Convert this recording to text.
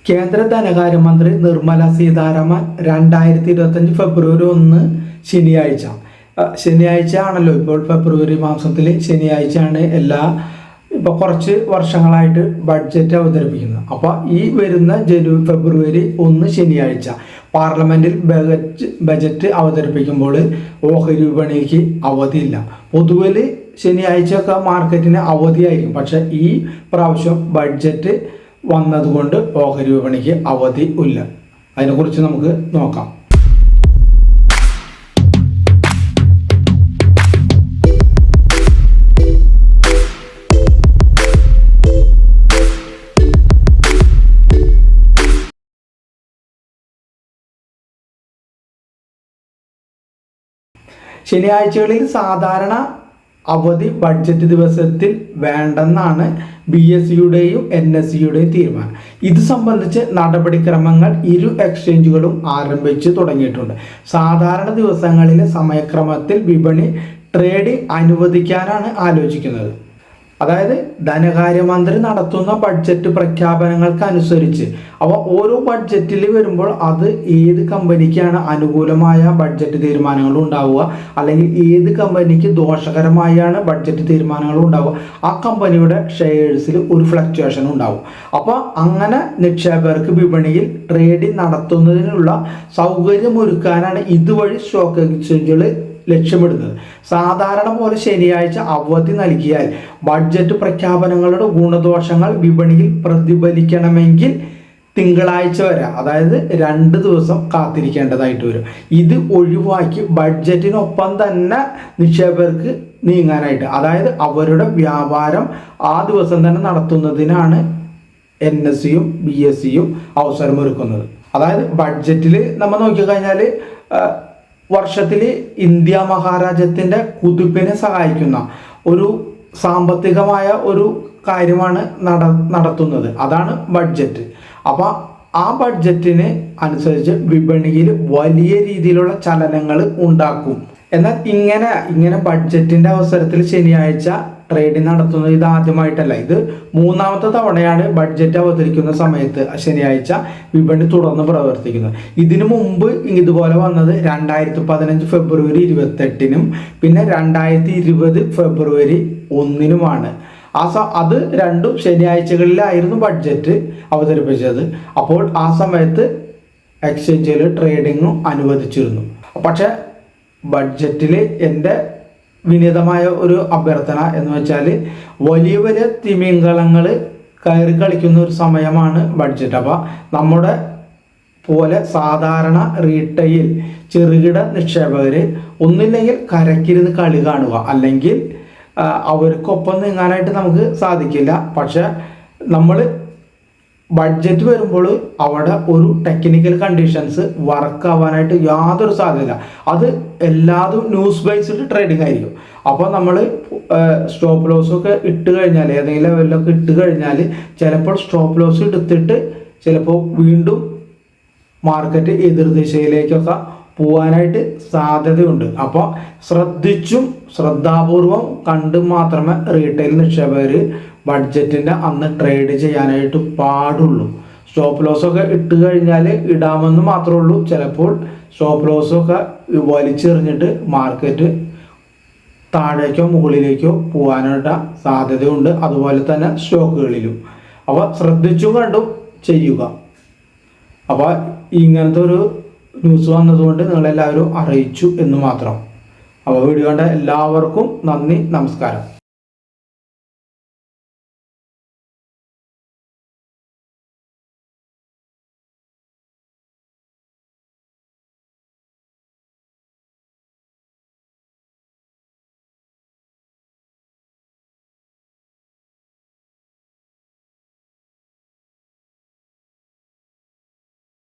കേന്ദ്ര ധനകാര്യമന്ത്രി നിർമ്മല സീതാരാമൻ 2025 ഫെബ്രുവരി 1 ശനിയാഴ്ച ആണല്ലോ. ഇപ്പോൾ ഫെബ്രുവരി മാസത്തിൽ ശനിയാഴ്ചയാണ് ഇപ്പോൾ കുറച്ച് വർഷങ്ങളായിട്ട് ബഡ്ജറ്റ് അവതരിപ്പിക്കുന്നത്. അപ്പോൾ ഈ വരുന്ന ഫെബ്രുവരി 1 ശനിയാഴ്ച പാർലമെന്റിൽ ബജറ്റ് അവതരിപ്പിക്കുമ്പോൾ ഓഹരി വിപണിക്ക് അവധിയില്ല. പൊതുവിൽ ശനിയാഴ്ചയൊക്കെ മാർക്കറ്റിന് അവധിയായിരിക്കും. പക്ഷെ ഈ പ്രാവശ്യം ബഡ്ജറ്റ് വന്നതുകൊണ്ട് ഓഹരി വിപണിക്ക് അവധി ഇല്ല. അതിനെക്കുറിച്ച് നമുക്ക് നോക്കാം. ശനിയാഴ്ചകളിൽ സാധാരണ അവധി ബഡ്ജറ്റ് ദിവസത്തിൽ വേണ്ടെന്നാണ് BSEയുടെയും NSEയുടെയും തീരുമാനം. ഇത് സംബന്ധിച്ച് നടപടിക്രമങ്ങൾ ഇരു എക്സ്ചേഞ്ചുകളും ആരംഭിച്ച് തുടങ്ങിയിട്ടുണ്ട്. സാധാരണ ദിവസങ്ങളിലെ സമയക്രമത്തിൽ വിപണി ട്രേഡിംഗ് അനുവദിക്കാനാണ് ആലോചിക്കുന്നത്. അതായത് ധനകാര്യമന്ത്രി നടത്തുന്ന ബഡ്ജറ്റ് പ്രഖ്യാപനങ്ങൾക്കനുസരിച്ച് ഓരോ ബഡ്ജറ്റിൽ വരുമ്പോൾ അത് ഏത് കമ്പനിക്കാണ് അനുകൂലമായ ബഡ്ജറ്റ് തീരുമാനങ്ങൾ ഉണ്ടാവുക, അല്ലെങ്കിൽ ഏത് കമ്പനിക്ക് ദോഷകരമായാണ് ബഡ്ജറ്റ് തീരുമാനങ്ങൾ ഉണ്ടാവുക, ആ കമ്പനിയുടെ ഷെയർസിൽ ഒരു ഫ്ലക്ച്വേഷൻ ഉണ്ടാവും. അപ്പോൾ അങ്ങനെ നിക്ഷേപകർക്ക് വിപണിയിൽ ട്രേഡിംഗ് നടത്തുന്നതിനുള്ള സൗകര്യമൊരുക്കാനാണ് ഇതുവഴി സ്റ്റോക്ക് എക്സ്ചേഞ്ചുകൾ ലക്ഷ്യമിടുന്നത്. സാധാരണ പോലെ ശനിയാഴ്ച അവധി നൽകിയാൽ ബഡ്ജറ്റ് പ്രഖ്യാപനങ്ങളുടെ ഗുണദോഷങ്ങൾ വിപണിയിൽ പ്രതിഫലിക്കണമെങ്കിൽ തിങ്കളാഴ്ച വരെ, അതായത് 2 ദിവസം കാത്തിരിക്കേണ്ടതായിട്ട് വരും. ഇത് ഒഴിവാക്കി ബഡ്ജറ്റിനൊപ്പം തന്നെ നിക്ഷേപകർക്ക് നീങ്ങാനായിട്ട്, അതായത് അവരുടെ വ്യാപാരം ആ ദിവസം തന്നെ നടത്തുന്നതിനാണ് NSEയും BSEയും അവസരമൊരുക്കുന്നത്. അതായത് ബഡ്ജറ്റിൽ നമ്മൾ നോക്കിക്കഴിഞ്ഞാൽ വർഷത്തിൽ ഇന്ത്യ മഹാരാജ്യത്തിൻ്റെ കുതിപ്പിനെ സഹായിക്കുന്ന ഒരു സാമ്പത്തികമായ ഒരു കാര്യമാണ് നടത്തുന്നത്. അതാണ് ബഡ്ജറ്റ്. അപ്പോൾ ആ ബഡ്ജറ്റിന് അനുസരിച്ച് വിപണിയിൽ വലിയ രീതിയിലുള്ള ചലനങ്ങൾ ഉണ്ടാക്കും. എന്നാൽ ഇങ്ങനെ ബഡ്ജറ്റിൻ്റെ അവസരത്തിൽ ശനിയാഴ്ച ട്രേഡിംഗ് നടത്തുന്നത് ഇത് ആദ്യമായിട്ടല്ല. ഇത് 3ാമത്തെ തവണയാണ് ബഡ്ജറ്റ് അവതരിക്കുന്ന സമയത്ത് ശനിയാഴ്ച വിപണി തുടർന്ന് പ്രവർത്തിക്കുന്നത്. ഇതിനു മുമ്പ് ഇതുപോലെ വന്നത് 2015 ഫെബ്രുവരി 28-നും പിന്നെ 2020 ഫെബ്രുവരി 1-നുമാണ്. അത് രണ്ടും ശനിയാഴ്ചകളിലായിരുന്നു ബഡ്ജറ്റ് അവതരിപ്പിച്ചത്. അപ്പോൾ ആ സമയത്ത് എക്സ്ചേഞ്ചിൽ ട്രേഡിങ്ങും അനുവദിച്ചിരുന്നു. പക്ഷേ ബഡ്ജറ്റിൽ എൻ്റെ വിനീതമായ ഒരു അഭ്യർത്ഥന എന്ന് വെച്ചാൽ വലിയ വലിയ തിമിംഗലങ്ങൾ കയറി കളിക്കുന്ന ഒരു സമയമാണ് ബഡ്ജറ്റ്. അപ്പോൾ നമ്മുടെ പോലെ സാധാരണ റീറ്റെയിൽ ചെറുകിട നിക്ഷേപകർ ഒന്നില്ലെങ്കിൽ കരക്കിരുന്ന് കളി കാണുക, അല്ലെങ്കിൽ അവർക്കൊപ്പം നീങ്ങാനായിട്ട് നമുക്ക് സാധിക്കില്ല. പക്ഷെ നമ്മൾ ബഡ്ജറ്റ് വരുമ്പോൾ അവിടെ ഒരു ടെക്നിക്കൽ കണ്ടീഷൻസ് വർക്ക് ആവാനായിട്ട് യാതൊരു സാധ്യതയില്ല. അത് എല്ലാതും ന്യൂസ് ബേസ്ഡ് ട്രേഡിംഗ് ആയിരിക്കും. അപ്പോൾ നമ്മൾ സ്റ്റോപ്പ് ലോസൊക്കെ ഇട്ട് കഴിഞ്ഞാൽ, ഏതെങ്കിലും ലെവലിലൊക്കെ ഇട്ട് കഴിഞ്ഞാൽ ചിലപ്പോൾ സ്റ്റോപ്പ് ലോസ് എടുത്തിട്ട് ചിലപ്പോൾ വീണ്ടും മാർക്കറ്റ് എതിർദിശയിലേക്കൊക്കെ പോകാനായിട്ട് സാധ്യതയുണ്ട്. അപ്പോൾ ശ്രദ്ധാപൂർവം കണ്ടും മാത്രമേ റീറ്റെയിൽ നിക്ഷേപകർ ബഡ്ജറ്റിൻ്റെ അന്ന് ട്രേഡ് ചെയ്യാനായിട്ട് പാടുള്ളൂ. സ്റ്റോപ്പ് ലോസൊക്കെ ഇട്ട് കഴിഞ്ഞാൽ ഇടാമെന്ന് മാത്രമേ ഉള്ളൂ. ചിലപ്പോൾ സ്റ്റോപ്പ് ലോസൊക്കെ വലിച്ചെറിഞ്ഞിട്ട് മാർക്കറ്റ് താഴേക്കോ മുകളിലേക്കോ പോകാനായിട്ട് സാധ്യതയുണ്ട്. അതുപോലെ തന്നെ സ്റ്റോക്കുകളിലും. അപ്പോൾ ശ്രദ്ധിച്ചും കണ്ടും ചെയ്യുക. അപ്പോൾ ഇങ്ങനത്തെ ഒരു ന്യൂസ് വന്നതുകൊണ്ട് നിങ്ങളെല്ലാവരും അറിയിച്ചു എന്ന് മാത്രം. അപ്പോൾ വീഡിയോ കണ്ട എല്ലാവർക്കും നന്ദി, നമസ്കാരം.